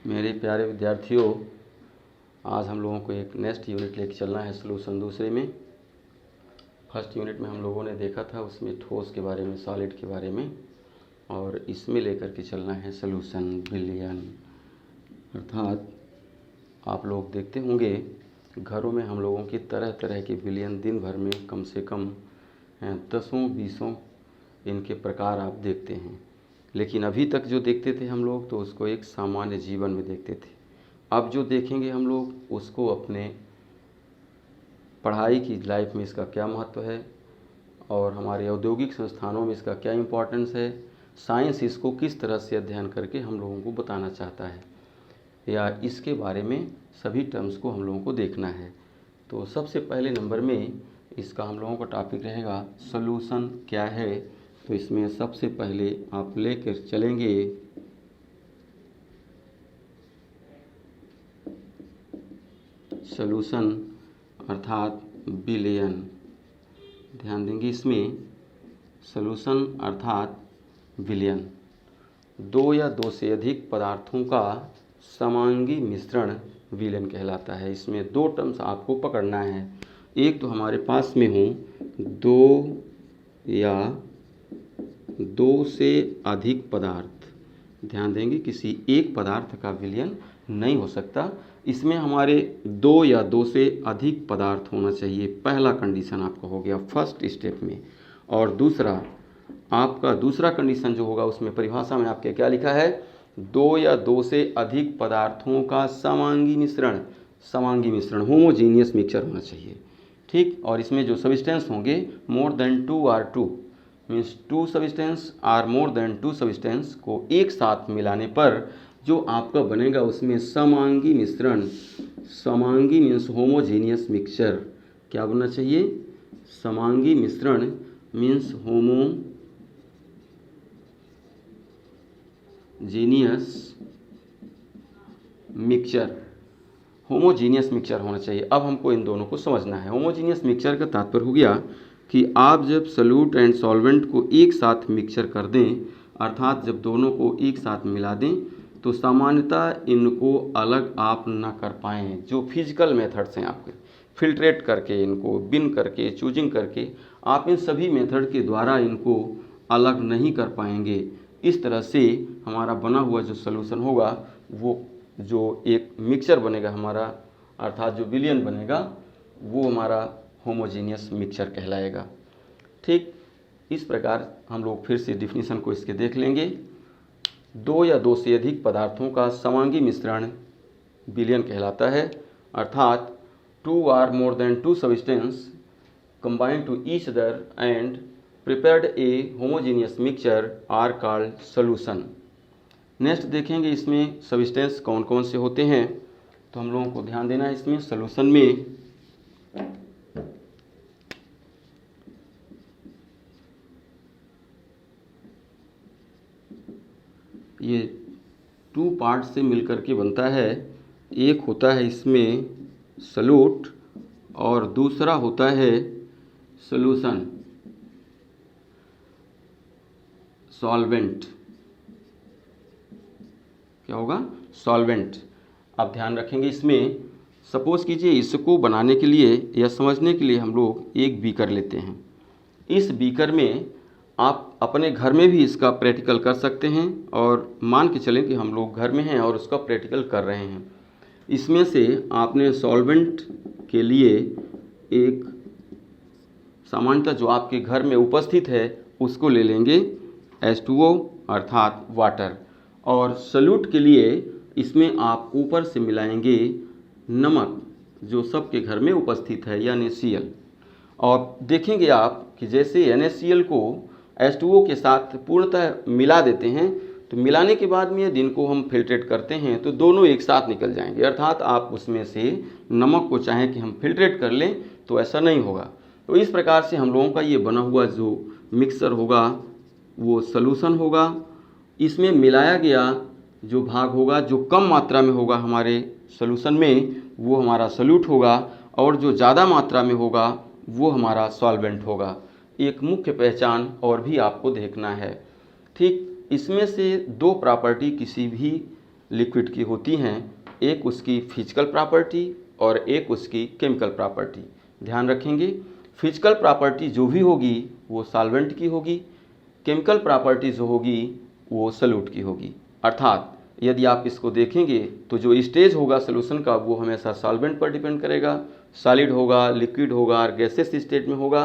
मेरे प्यारे विद्यार्थियों, आज हम लोगों को एक नेक्स्ट यूनिट लेके चलना है सॉल्यूशन दूसरे में। फर्स्ट यूनिट में हम लोगों ने देखा था उसमें ठोस के बारे में, सॉलिड के बारे में, और इसमें लेकर के चलना है सॉल्यूशन बिलियन। अर्थात आप लोग देखते होंगे घरों में हम लोगों की तरह तरह के बिलियन दिन भर में कम से कम दसों बीसों इनके प्रकार आप देखते हैं। लेकिन अभी तक जो देखते थे हम लोग तो उसको एक सामान्य जीवन में देखते थे। अब जो देखेंगे हम लोग उसको अपने पढ़ाई की लाइफ में इसका क्या महत्व है और हमारे औद्योगिक संस्थानों में इसका क्या इम्पोर्टेंस है, साइंस इसको किस तरह से अध्ययन करके हम लोगों को बताना चाहता है, या इसके बारे में सभी टर्म्स को हम लोगों को देखना है। तो सबसे पहले नंबर में इसका हम लोगों का टॉपिक रहेगा सॉल्यूशन क्या है। तो इसमें सबसे पहले आप लेकर चलेंगे सॉल्यूशन अर्थात बिलियन। ध्यान देंगे इसमें सॉल्यूशन अर्थात बिलियन, दो या दो से अधिक पदार्थों का समांगी मिश्रण विलयन कहलाता है। इसमें दो टर्म्स आपको पकड़ना है। एक तो हमारे पास में हो दो या दो से अधिक पदार्थ। ध्यान देंगे किसी एक पदार्थ का विलयन नहीं हो सकता, इसमें हमारे दो या दो से अधिक पदार्थ होना चाहिए। पहला कंडीशन आपका हो गया फर्स्ट स्टेप में। और दूसरा आपका दूसरा कंडीशन जो होगा उसमें परिभाषा में आपके क्या लिखा है, दो या दो से अधिक पदार्थों का समांगी मिश्रण, समांगी मिश्रण होमोजीनियस मिक्सचर होना चाहिए। ठीक, और इसमें जो सब्सटेंस होंगे more than two or two means two substance or more than two substance को एक साथ मिलाने पर जो आपका बनेगा उसमें समांगी मिश्रण, समांगी मीन्स होमोजीनियस मिक्सचर क्या बनना चाहिए, समांगी मिश्रण means homogeneous mixture, homogeneous mixture होना चाहिए। अब हमको इन दोनों को समझना है। होमोजीनियस मिक्सचर का तात्पर्य हो गया कि आप जब सॉल्यूट एंड सॉल्वेंट को एक साथ मिक्सचर कर दें, अर्थात जब दोनों को एक साथ मिला दें, तो सामान्यतः इनको अलग आप ना कर पाएँ। जो फिजिकल मेथड्स हैं आपके, फिल्ट्रेट करके, इनको बिन करके, चूजिंग करके, आप इन सभी मेथड के द्वारा इनको अलग नहीं कर पाएंगे। इस तरह से हमारा बना हुआ जो सॉल्यूशन होगा, वो जो एक मिक्सचर बनेगा हमारा, अर्थात जो विलयन बनेगा, वो हमारा होमोजीनियस मिक्सचर कहलाएगा। ठीक, इस प्रकार हम लोग फिर से डिफिनीशन को इसके देख लेंगे। दो या दो से अधिक पदार्थों का समांगी मिश्रण विलयन कहलाता है, अर्थात two or more than two substance combined to each other and prepared a homogeneous mixture are called solution। Next देखेंगे इसमें सब्सटेंस कौन कौन से होते हैं। तो हम लोगों को ध्यान देना है इसमें सॉल्यूशन में ये टू पार्ट से मिलकर के बनता है। एक होता है इसमें सॉल्यूट और दूसरा होता है सॉल्यूशन, सॉल्वेंट। क्या होगा, सॉल्वेंट। अब ध्यान रखेंगे इसमें, सपोज कीजिए इसको बनाने के लिए या समझने के लिए हम लोग एक बीकर लेते हैं। इस बीकर में आप अपने घर में भी इसका प्रैक्टिकल कर सकते हैं, और मान के चलें कि हम लोग घर में हैं और उसका प्रैक्टिकल कर रहे हैं। इसमें से आपने सॉल्वेंट के लिए एक सामान्यतः जो आपके घर में उपस्थित है उसको ले लेंगे H2O अर्थात वाटर, और सॉल्यूट के लिए इसमें आप ऊपर से मिलाएंगे नमक जो सबके घर में उपस्थित है या NaCl। और देखेंगे आप कि जैसे NaCl को H2O के साथ पूर्णतः मिला देते हैं, तो मिलाने के बाद में यदि इनको हम फिल्ट्रेट करते हैं तो दोनों एक साथ निकल जाएंगे। अर्थात आप उसमें से नमक को चाहें कि हम फिल्ट्रेट कर लें तो ऐसा नहीं होगा। तो इस प्रकार से हम लोगों का ये बना हुआ जो मिक्सर होगा वो सॉल्यूशन होगा। इसमें मिलाया गया जो भाग होगा, जो कम मात्रा में होगा हमारे सॉल्यूशन में, वो हमारा सॉल्यूट होगा, और जो ज़्यादा मात्रा में होगा वो हमारा सॉल्वेंट होगा। एक मुख्य पहचान और भी आपको देखना है। ठीक, इसमें से दो प्रॉपर्टी किसी भी लिक्विड की होती हैं, एक उसकी फिजिकल प्रॉपर्टी और एक उसकी केमिकल प्रॉपर्टी। ध्यान रखेंगे, फिजिकल प्रॉपर्टी जो भी होगी वो सॉल्वेंट की होगी, केमिकल प्रॉपर्टी जो होगी वो सॉल्यूट की होगी। अर्थात यदि आप इसको देखेंगे तो जो स्टेज होगा सॉल्यूशन का वो हमेशा सॉल्वेंट पर डिपेंड करेगा, सॉलिड होगा, लिक्विड होगा और गैसेस स्टेट में होगा।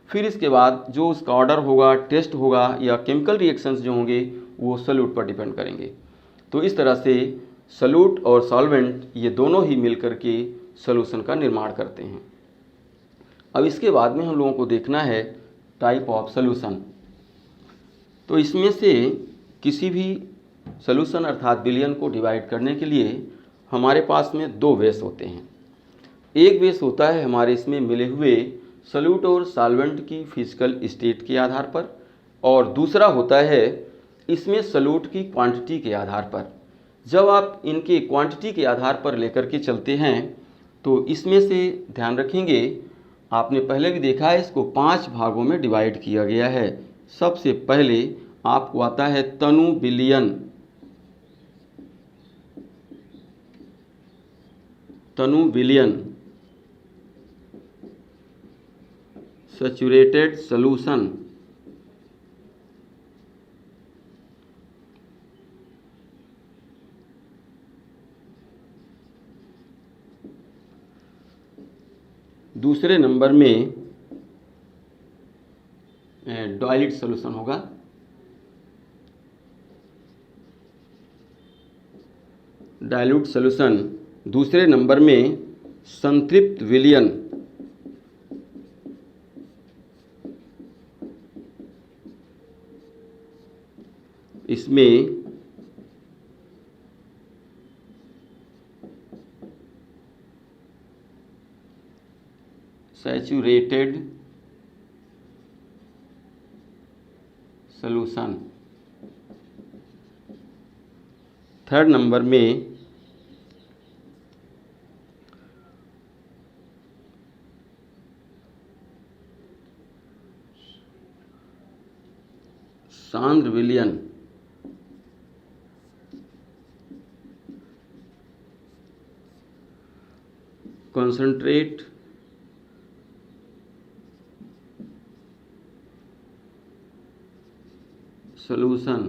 फिर इसके बाद जो उसका ऑर्डर होगा, टेस्ट होगा या केमिकल रिएक्शंस जो होंगे वो सॉल्यूट पर डिपेंड करेंगे। तो इस तरह से सॉल्यूट और सॉल्वेंट ये दोनों ही मिलकर के सॉल्यूशन का निर्माण करते हैं। अब इसके बाद में हम लोगों को देखना है टाइप ऑफ सॉल्यूशन। तो इसमें से किसी भी सॉल्यूशन अर्थात विलयन को डिवाइड करने के लिए हमारे पास में दो बेस होते हैं। एक बेस होता है हमारे इसमें मिले हुए सॉल्यूट और सॉल्वेंट की फिजिकल स्टेट के आधार पर, और दूसरा होता है इसमें सॉल्यूट की क्वांटिटी के आधार पर। जब आप इनके क्वांटिटी के आधार पर लेकर के चलते हैं तो इसमें से ध्यान रखेंगे, आपने पहले भी देखा है, इसको 5 भागों में डिवाइड किया गया है। सबसे पहले आपको आता है तनु विलयन, तनु विलयन सैचुरेटेड सॉल्यूशन। दूसरे नंबर में डाइल्यूट सॉल्यूशन होगा। Dilute solution. दूसरे नंबर में संतृप्त विलयन, इसमें सैचुरेटेड सॉल्यूशन। थर्ड नंबर में सांद्र विलयन, कॉन्सेंट्रेट सॉल्यूशन।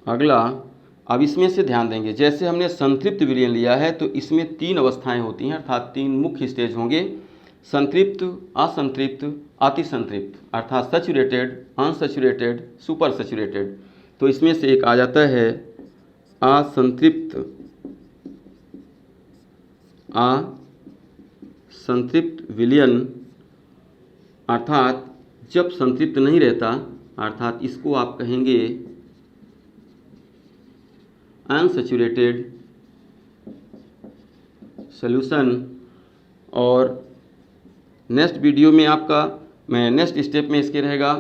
अगला, अब इसमें से ध्यान देंगे, जैसे हमने संतृप्त विलयन लिया है तो इसमें 3 अवस्थाएं होती हैं, अर्थात 3 मुख्य स्टेज होंगे, संतृप्त, असंतृप्त, अतिसंतृप्त, अर्थात सैचुरेटेड, अनसैचुरेटेड, सुपर सैचुरेटेड। तो इसमें से एक आ जाता है असंतृप्त, असंतृप्त विलयन, अर्थात जब संतृप्त नहीं रहता, अर्थात इसको आप कहेंगे अनसैचुरेटेड सॉल्यूशन। और नेक्स्ट वीडियो में आपका मैं नेक्स्ट स्टेप में इसके रहेगा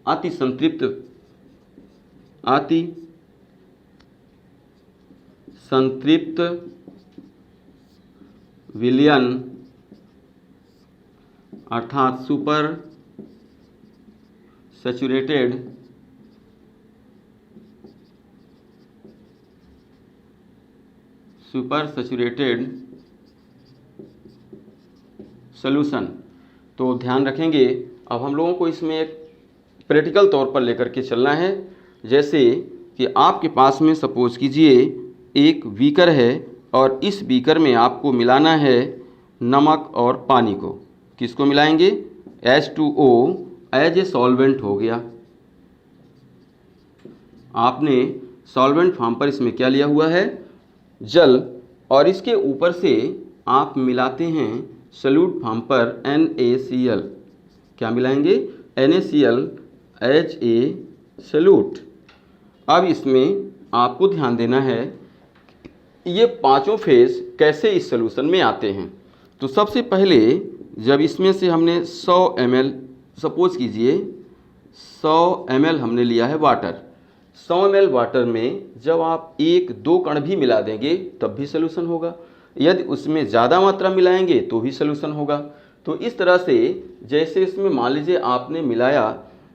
अति संतृप्त, अति संतृप्त विलयन, अर्थात सुपर सैचुरेटेड सॉल्यूशन। तो ध्यान रखेंगे, अब हम लोगों को इसमें एक प्रैक्टिकल तौर पर लेकर के चलना है। जैसे कि आपके पास में सपोज कीजिए एक बीकर है और इस बीकर में आपको मिलाना है नमक और पानी को। किसको मिलाएंगे? H2O एज ए सॉल्वेंट हो गया। आपने सॉल्वेंट फॉर्म पर इसमें क्या लिया हुआ है? जल, और इसके ऊपर से आप मिलाते हैं सॉल्यूट फॉर्म पर NaCl। क्या मिलाएंगे? NaCl as a solute. अब इसमें आपको ध्यान देना है ये पांचों फेज कैसे इस सॉल्यूशन में आते हैं। तो सबसे पहले जब इसमें से हमने 100 ml, सपोज कीजिए 100 ml हमने लिया है वाटर, 100 ml वाटर में जब आप 1-2 कण भी मिला देंगे तब भी सॉल्यूशन होगा, यदि उसमें ज़्यादा मात्रा मिलाएंगे तो भी सॉल्यूशन होगा। तो इस तरह से जैसे इसमें मान लीजिए आपने मिलाया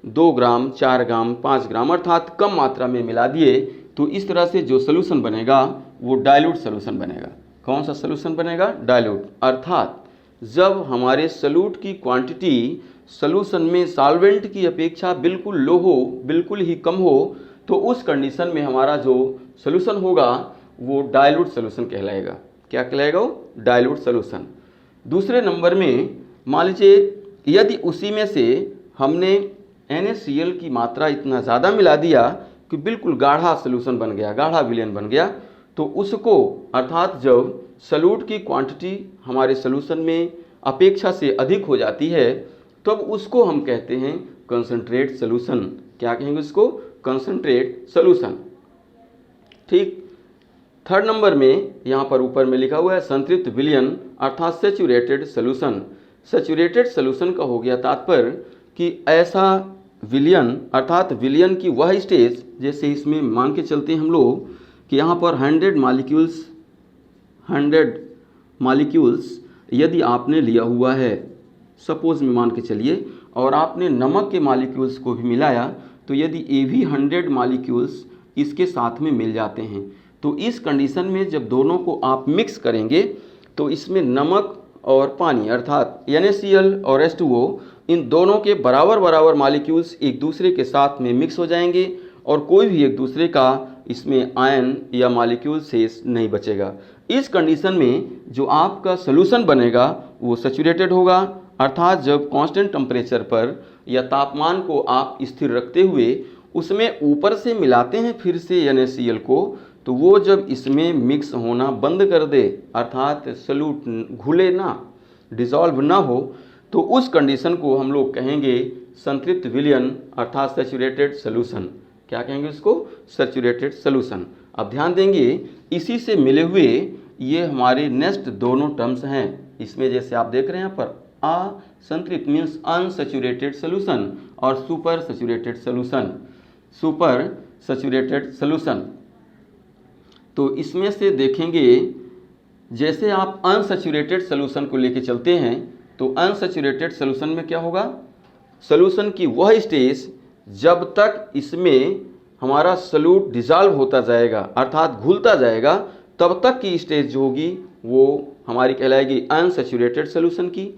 2 ग्राम, 4 ग्राम, 5 ग्राम अर्थात कम मात्रा में मिला दिए तो इस तरह से जो सोल्यूशन बनेगा वो डाइल्यूट सोल्यूशन बनेगा। कौन सा सोल्यूशन बनेगा? डाइल्यूट। अर्थात जब हमारे सॉल्यूट की क्वांटिटी सोल्यूशन में सॉल्वेंट की अपेक्षा बिल्कुल लो हो, बिल्कुल ही कम हो, तो उस कंडीशन में हमारा जो सोल्यूशन होगा वो डाइल्यूट सोल्यूशन कहलाएगा। क्या कहलाएगा? वो डाइल्यूट सोल्यूशन। दूसरे नंबर में मान लीजिए यदि उसी में से हमने NaCl की मात्रा इतना ज़्यादा मिला दिया कि बिल्कुल गाढ़ा सोल्यूशन बन गया, गाढ़ा विलयन बन गया, तो उसको अर्थात जब सॉल्यूट की क्वांटिटी हमारे सोल्यूशन में अपेक्षा से अधिक हो जाती है तब उसको हम कहते हैं कंसंट्रेट सोल्यूशन। क्या कहेंगे उसको? Concentrate solution. ठीक। थर्ड नंबर में यहाँ पर ऊपर में लिखा हुआ है संतृप्त विलयन अर्थात सैचुरेटेड सोल्यूशन। सैचुरेटेड सोल्यूशन का हो गया तात्पर्य कि ऐसा विलयन अर्थात विलयन की वह स्टेज, जैसे इसमें मान के चलते हैं हम लोग कि यहाँ पर 100 मॉलिक्यूल्स यदि आपने लिया हुआ है, सपोज में मान के चलिए, और आपने नमक के मॉलिक्यूल्स को भी मिलाया, तो यदि ये भी 100 मॉलिक्यूल्स इसके साथ में मिल जाते हैं तो इस कंडीशन में जब दोनों को आप मिक्स करेंगे तो इसमें नमक और पानी अर्थात NaCl और H2O इन दोनों के बराबर बराबर मॉलिक्यूल्स एक दूसरे के साथ में मिक्स हो जाएंगे और कोई भी एक दूसरे का इसमें आयन या मॉलिक्यूल शेष नहीं बचेगा। इस कंडीशन में जो आपका सोल्यूशन बनेगा वो सैचुरेटेड होगा। अर्थात जब कांस्टेंट टेम्परेचर पर या तापमान को आप स्थिर रखते हुए उसमें ऊपर से मिलाते हैं फिर से NaCl को, तो वो जब इसमें मिक्स होना बंद कर दे अर्थात सॉल्यूट घुले ना, डिसॉल्व ना हो, तो उस कंडीशन को हम लोग कहेंगे संतृप्त विलयन अर्थात सैचुरेटेड सोल्यूशन। क्या कहेंगे उसको? Saturated solution. अब ध्यान देंगे इसी से मिले हुए ये हमारे नेक्स्ट दोनों टर्म्स हैं। इसमें जैसे आप देख रहे हैं यहाँ पर असंतृप्त मीन्स अनसैचुरेटेड सोल्यूशन और super saturated solution, super saturated solution. तो इसमें से देखेंगे जैसे आप अनसैचुरेटेड सोल्यूशन को लेके चलते हैं तो अनसैचुरेटेड सोल्यूशन में क्या होगा? सोल्यूशन की वह स्टेज जब तक इसमें हमारा सॉल्यूट डिसॉल्व होता जाएगा अर्थात घुलता जाएगा तब तक की स्टेज जो होगी वो हमारी कहलाएगी अनसैचुरेटेड सोल्यूशन की।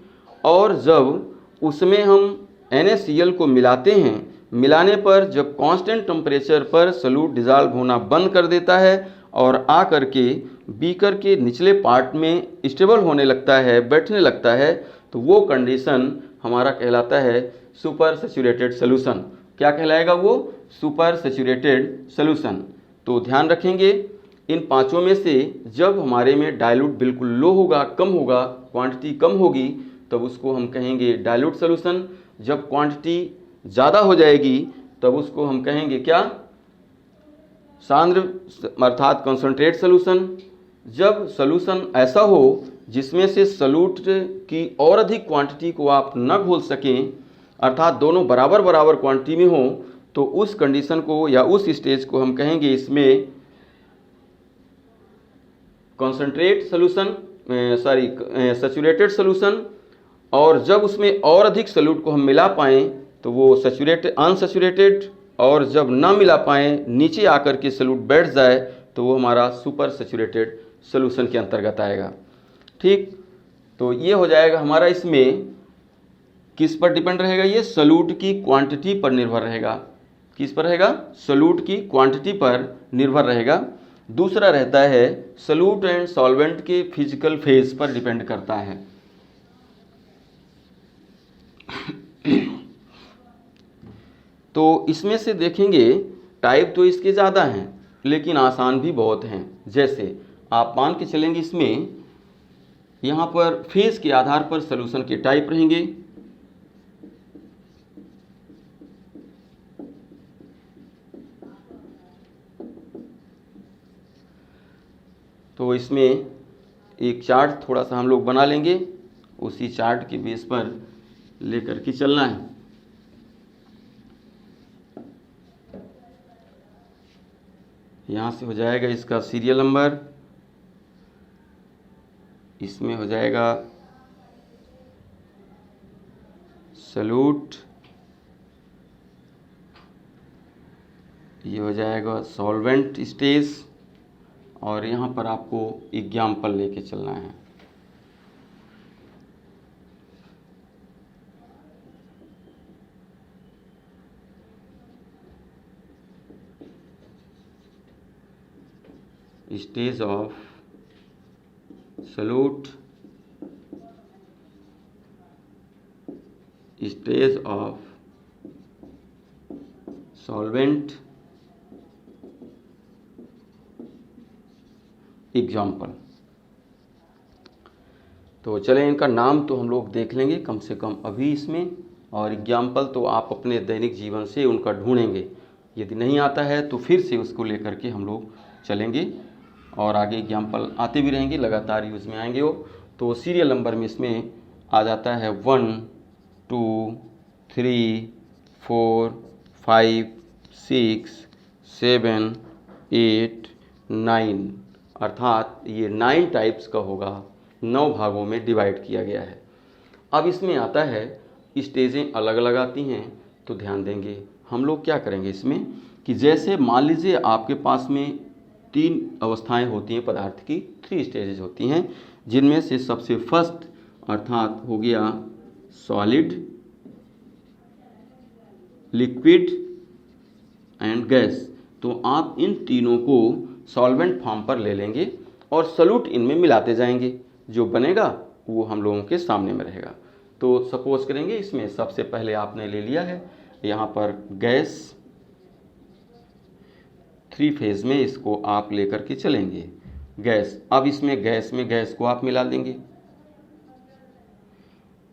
और जब उसमें हम NaCl को मिलाते हैं, मिलाने पर जब कांस्टेंट टेम्परेचर पर सॉल्यूट डिसॉल्व होना बंद कर देता है और आ करके बीकर के निचले पार्ट में स्टेबल होने लगता है, बैठने लगता है, तो वो कंडीशन हमारा कहलाता है सुपर सैचुरेटेड सोल्यूशन। क्या कहलाएगा वो? Super saturated solution. तो ध्यान रखेंगे इन पांचों में से जब हमारे में डाइल्यूट बिल्कुल लो होगा, कम होगा, क्वांटिटी कम होगी, तब उसको हम कहेंगे डाइल्यूट सोल्यूशन। जब क्वांटिटी ज़्यादा हो जाएगी तब उसको हम कहेंगे क्या? सांद्र अर्थात कंसंट्रेट सोल्यूशन। जब सोल्यूशन ऐसा हो जिसमें से सॉल्यूट की और अधिक क्वांटिटी को आप न घोल सकें अर्थात दोनों बराबर बराबर क्वांटिटी में हो, तो उस कंडीशन को या उस स्टेज को हम कहेंगे इसमें कंसंट्रेट सोल्यूशन, सैचुरेटेड सोल्यूशन। और जब उसमें और अधिक सॉल्यूट को हम मिला पाएँ तो वो अनसैचुरेटेड, और जब ना मिला पाएँ नीचे आकर के सॉल्यूट बैठ जाए तो वो हमारा सुपर सैचुरेटेड सोल्यूशन के अंतर्गत आएगा। ठीक। तो ये हो जाएगा हमारा। इसमें किस पर डिपेंड रहेगा? ये सॉल्यूट की क्वांटिटी पर निर्भर रहेगा। किस पर रहेगा? सॉल्यूट की क्वांटिटी पर निर्भर रहेगा। दूसरा रहता है सॉल्यूट एंड सॉल्वेंट के फिजिकल फेज पर डिपेंड करता है। तो इसमें से देखेंगे टाइप तो इसके ज़्यादा हैं लेकिन आसान भी बहुत हैं। जैसे आप मान के चलेंगे इसमें यहाँ पर फेज के आधार पर सॉल्यूशन के टाइप रहेंगे। तो इसमें एक चार्ट थोड़ा सा हम लोग बना लेंगे, उसी चार्ट के बेस पर लेकर के चलना है। यहाँ से हो जाएगा इसका सीरियल नंबर, इसमें हो जाएगा सॉल्यूट ये हो जाएगा सॉल्वेंट स्टेज, और यहाँ पर आपको एग्जाम्पल लेके चलना है। Stage of solute, stage of solvent, example. तो चलें, इनका नाम तो हम लोग देख लेंगे कम से कम अभी इसमें, और एग्जाम्पल तो आप अपने दैनिक जीवन से उनका ढूंढेंगे। यदि नहीं आता है तो फिर से उसको लेकर के हम लोग चलेंगे, और आगे एग्जाम्पल आते भी रहेंगे, लगातार यूज़ में आएंगे वो। तो सीरियल नंबर में इसमें आ जाता है 1 2 3 4 5 6 7 8 9, अर्थात ये 9 टाइप्स का होगा, 9 भागों में डिवाइड किया गया है। अब इसमें आता है स्टेजें अलग अलग आती हैं, तो ध्यान देंगे हम लोग क्या करेंगे इसमें कि जैसे मान लीजिए आपके पास में 3 अवस्थाएं होती हैं पदार्थ की, 3 स्टेजेज होती हैं, जिनमें से सबसे फर्स्ट अर्थात हो गया सॉलिड, लिक्विड एंड गैस। तो आप इन तीनों को सॉल्वेंट फॉर्म पर ले लेंगे और सॉल्यूट इनमें मिलाते जाएंगे, जो बनेगा वो हम लोगों के सामने में रहेगा। तो सपोज करेंगे इसमें सबसे पहले आपने ले लिया है यहाँ पर गैस, 3 फेज में इसको आप लेकर के चलेंगे गैस। अब इसमें गैस को आप मिला देंगे,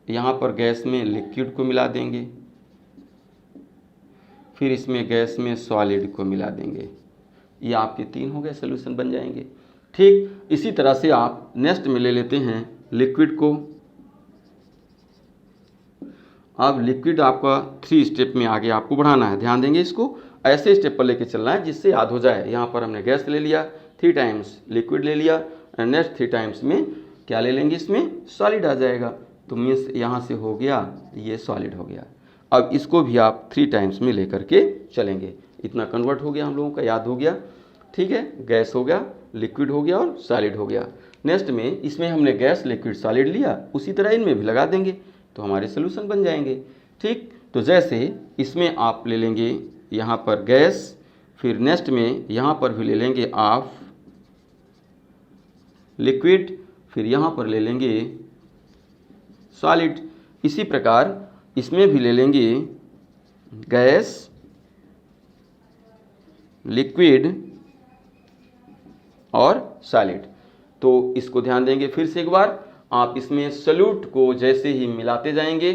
यहाँ पर गैस में लिक्विड को मिला देंगे, फिर इसमें गैस में सॉलिड को मिला देंगे। ये आपके 3 हो गए, सोल्यूशन बन जाएंगे। ठीक इसी तरह से आप नेक्स्ट में ले लेते हैं लिक्विड को। अब लिक्विड आपका 3 स्टेप में आगे आपको बढ़ाना है, ध्यान देंगे इसको ऐसे स्टेप पर लेके चलना है जिससे याद हो जाए। यहाँ पर हमने गैस ले लिया, 3 टाइम्स लिक्विड ले लिया, एंड नेक्स्ट 3 टाइम्स में क्या ले लेंगे, इसमें सॉलिड आ जाएगा। तो मीन्स यहाँ से हो गया ये सॉलिड हो गया। अब इसको भी आप 3 टाइम्स में लेकर के चलेंगे। इतना कन्वर्ट हो गया हम लोगों का, याद हो गया। ठीक है, गैस हो गया, लिक्विड हो गया और सॉलिड हो गया। नेक्स्ट में इसमें हमने गैस, लिक्विड, सॉलिड लिया, उसी तरह इनमें भी लगा देंगे तो हमारे सोल्यूशन बन जाएंगे। ठीक, तो जैसे इसमें आप ले लेंगे यहाँ पर गैस, फिर नेक्स्ट में यहाँ पर भी ले लेंगे आप लिक्विड, फिर यहाँ पर ले लेंगे सॉलिड। इसी प्रकार इसमें भी ले लेंगे गैस, लिक्विड और सॉलिड। तो इसको ध्यान देंगे फिर से एक बार, आप इसमें सॉल्यूट को जैसे ही मिलाते जाएंगे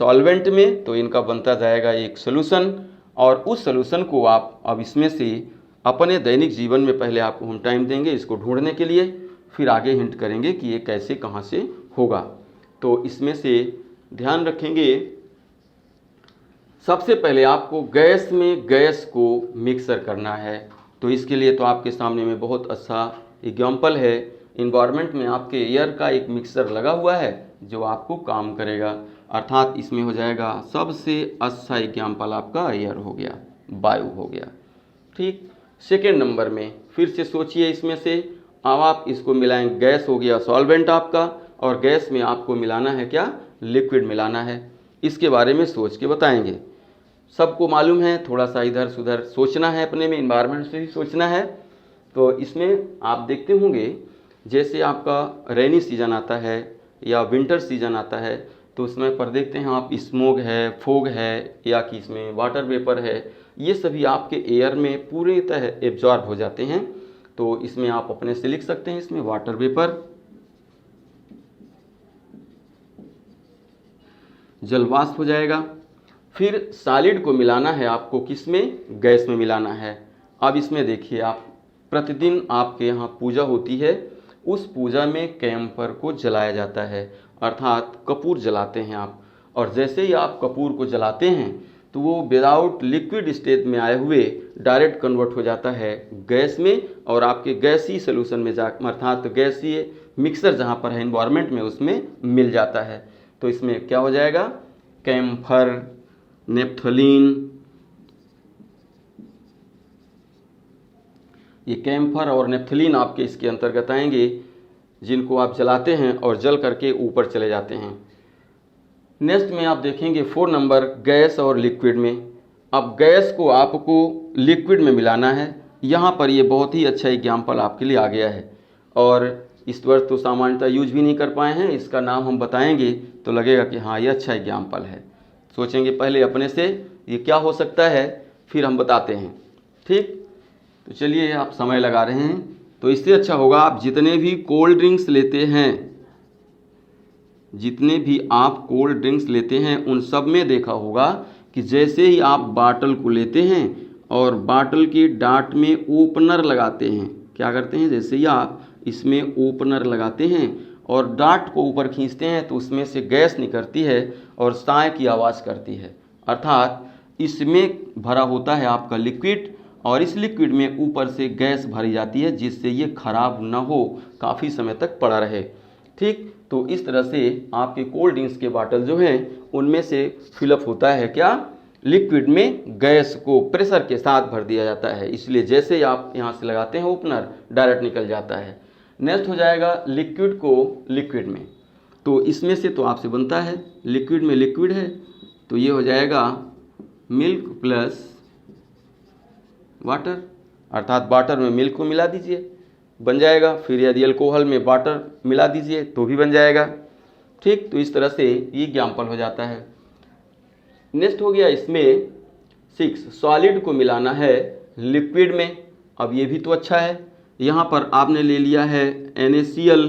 सॉल्वेंट में तो इनका बनता जाएगा एक सॉल्यूशन, और उस सॉल्यूशन को आप अब इसमें से अपने दैनिक जीवन में पहले आपको हम टाइम देंगे इसको ढूंढने के लिए, फिर आगे हिंट करेंगे कि ये कैसे कहाँ से होगा। तो इसमें से ध्यान रखेंगे सबसे पहले आपको गैस में गैस को मिक्सर करना है। तो इसके लिए तो आपके सामने में बहुत अच्छा एग्जाम्पल है, इन्वायरमेंट में आपके एयर का एक मिक्सर लगा हुआ है जो आपको काम करेगा, अर्थात इसमें हो जाएगा सबसे अच्छा एग्जाम्पल आपका एयर हो गया, वायु हो गया। ठीक, सेकेंड नंबर में फिर से सोचिए इसमें से, अब आप इसको मिलाएंगे, गैस हो गया सॉल्वेंट आपका, और गैस में आपको मिलाना है क्या, लिक्विड मिलाना है। इसके बारे में सोच के बताएंगे, सबको मालूम है, थोड़ा सा इधर सुधर सोचना है, अपने में इन्वायरमेंट से ही सोचना है। तो इसमें आप देखते होंगे जैसे आपका रेनी सीजन आता है या विंटर सीजन आता है तो उसमें पर देखते हैं आप स्मोक है, फोग है, या कि इसमें वाटर वेपर है, ये सभी आपके एयर में पूरी तरह एब्जॉर्ब हो जाते हैं। तो इसमें आप अपने से लिख सकते हैं, इसमें वाटर वेपर, जलवाष्प हो जाएगा। फिर सॉलिड को मिलाना है आपको, किसमें, गैस में मिलाना है। अब इसमें देखिए आप, प्रतिदिन आपके यहाँ पूजा होती है, उस पूजा में कैंपर को जलाया जाता है, अर्थात कपूर जलाते हैं आप, और जैसे ही आप कपूर को जलाते हैं तो वो विदाउट लिक्विड स्टेज में आए हुए डायरेक्ट कन्वर्ट हो जाता है गैस में, और आपके गैसीय सोल्यूशन में जा, अर्थात गैसीय मिक्सर जहाँ पर है एनवायरनमेंट में, उसमें मिल जाता है। तो इसमें क्या हो जाएगा, कैम्फर, नेप्थलीन, ये कैम्फर और नेफ्थलीन आपके इसके अंतर्गत आएंगे, जिनको आप जलाते हैं और जल करके ऊपर चले जाते हैं। नेक्स्ट में आप देखेंगे 4 नंबर गैस और लिक्विड में। अब गैस को आपको लिक्विड में मिलाना है। यहाँ पर ये बहुत ही अच्छा एग्जाम्पल आपके लिए आ गया है, और इस वर्ष तो सामान्यतः यूज भी नहीं कर पाए हैं, इसका नाम हम बताएंगे तो लगेगा कि हाँ ये अच्छा एग्जाम्पल है। सोचेंगे पहले अपने से ये क्या हो सकता है, फिर हम बताते हैं। ठीक, तो चलिए, आप समय लगा रहे हैं तो इससे अच्छा होगा आप जितने भी कोल्ड ड्रिंक्स लेते हैं, जितने भी आप कोल्ड ड्रिंक्स लेते हैं उन सब में देखा होगा कि जैसे ही आप बाटल को लेते हैं और बाटल की डाट में ओपनर लगाते हैं, क्या करते हैं, जैसे ही आप इसमें ओपनर लगाते हैं और डाट को ऊपर खींचते हैं तो उसमें से गैस निकलती है और साय की आवाज़ करती है। अर्थात इसमें भरा होता है आपका लिक्विड, और इस लिक्विड में ऊपर से गैस भरी जाती है जिससे ये खराब ना हो, काफ़ी समय तक पड़ा रहे। ठीक, तो इस तरह से आपके कोल्ड ड्रिंक्स के बाटल जो हैं उनमें से फिलअप होता है क्या, लिक्विड में गैस को प्रेशर के साथ भर दिया जाता है, इसलिए जैसे ही आप यहाँ से लगाते हैं ओपनर डायरेक्ट निकल जाता है। नेक्स्ट हो जाएगा लिक्विड को लिक्विड में। तो इसमें से तो आपसे बनता है, लिक्विड में लिक्विड है तो ये हो जाएगा मिल्क प्लस वाटर, अर्थात वाटर में मिल्क को मिला दीजिए, बन जाएगा। फिर यदि अल्कोहल में वाटर मिला दीजिए तो भी बन जाएगा। ठीक, तो इस तरह से ये एग्जाम्पल हो जाता है। नेक्स्ट हो गया इसमें 6, सॉलिड को मिलाना है लिक्विड में। अब ये भी तो अच्छा है, यहाँ पर आपने ले लिया है NaCl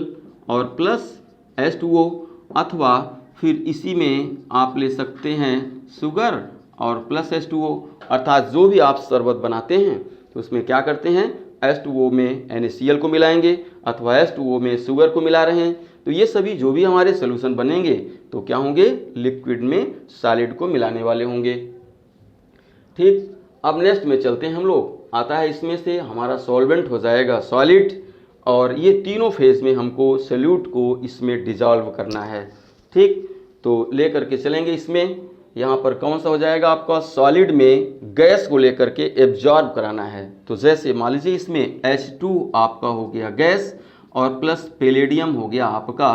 और प्लस H2O, अथवा फिर इसी में आप ले सकते हैं शुगर और प्लस H2O, अर्थात जो भी आप शरबत बनाते हैं तो उसमें क्या करते हैं, H2O में NaCl को मिलाएंगे अथवा H2O में शुगर को मिला रहे हैं, तो ये सभी जो भी हमारे सोल्यूशन बनेंगे तो क्या होंगे, लिक्विड में सॉलिड को मिलाने वाले होंगे। ठीक, अब नेक्स्ट में चलते हैं हम लोग। आता है इसमें से हमारा सॉल्वेंट हो जाएगा सॉलिड, और ये तीनों फेज में हमको सॉल्यूट को इसमें डिजॉल्व करना है। ठीक, तो ले करके चलेंगे इसमें। यहाँ पर कौन सा हो जाएगा आपका, सॉलिड में गैस को लेकर के एब्जॉर्ब कराना है। तो जैसे मान लीजिए इसमें H2 आपका हो गया गैस और प्लस पैलेडियम हो गया आपका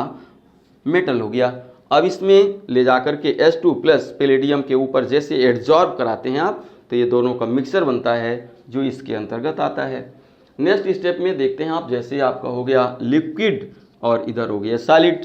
मेटल हो गया। अब इसमें ले जाकर के H2 प्लस पैलेडियम के ऊपर जैसे एब्जॉर्ब कराते हैं आप, तो ये दोनों का मिक्सर बनता है जो इसके अंतर्गत आता है। नेक्स्ट स्टेप में देखते हैं आप, जैसे आपका हो गया लिक्विड और इधर हो गया सॉलिड,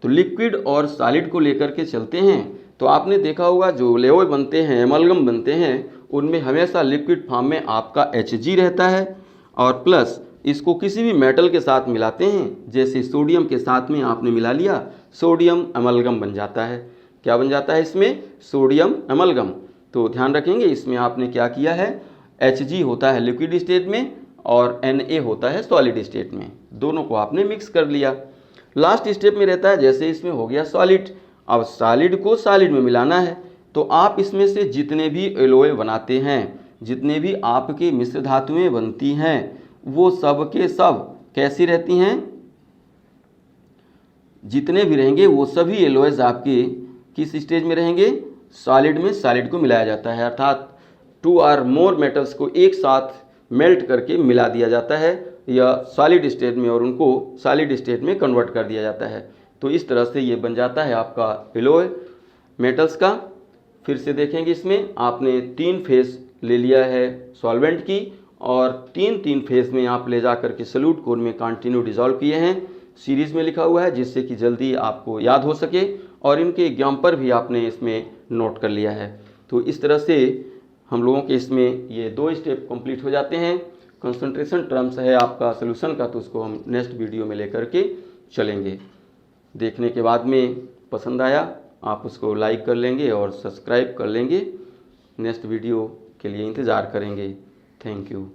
तो लिक्विड और सॉलिड को लेकर के चलते हैं। तो आपने देखा होगा जो लेवल बनते हैं, एमलगम बनते हैं, उनमें हमेशा लिक्विड फॉर्म में आपका Hg रहता है, और प्लस इसको किसी भी मेटल के साथ मिलाते हैं, जैसे सोडियम के साथ में आपने मिला लिया, सोडियम एमलगम बन जाता है। क्या बन जाता है इसमें, सोडियम एमलगम। तो ध्यान रखेंगे इसमें आपने क्या किया है, Hg होता है लिक्विड स्टेट में और Na होता है सॉलिड स्टेट में, दोनों को आपने मिक्स कर लिया। लास्ट स्टेप में रहता है, जैसे इसमें हो गया सॉलिड, अब सॉलिड को सॉलिड में मिलाना है। तो आप इसमें से जितने भी एलॉय बनाते हैं, जितने भी आपके मिश्र धातुएं बनती हैं, वो सब के सब कैसी रहती हैं, जितने भी रहेंगे वो सभी एलॉयज आपके किस स्टेज में रहेंगे, सॉलिड में सॉलिड को मिलाया जाता है। अर्थात 2 और मोर मेटल्स को एक साथ मेल्ट करके मिला दिया जाता है या सॉलिड स्टेट में, और उनको सॉलिड स्टेट में कन्वर्ट कर दिया जाता है। तो इस तरह से ये बन जाता है आपका एलॉय मेटल्स का। फिर से देखेंगे, इसमें आपने 3 फेज ले लिया है सॉल्वेंट की, और 3 फेज में आप ले जा करके सॉल्यूट को उनमें कंटिन्यू डिजॉल्व किए हैं। सीरीज में लिखा हुआ है जिससे कि जल्दी आपको याद हो सके, और इनके एग्जाम्पल भी आपने इसमें नोट कर लिया है। तो इस तरह से हम लोगों के इसमें ये 2 स्टेप कंप्लीट हो जाते हैं। कंसंट्रेशन टर्म्स है आपका सोल्यूशन का, तो उसको हम नेक्स्ट वीडियो में लेकर के चलेंगे। देखने के बाद में पसंद आया आप उसको लाइक कर लेंगे और सब्सक्राइब कर लेंगे। नेक्स्ट वीडियो के लिए इंतज़ार करेंगे। Thank you.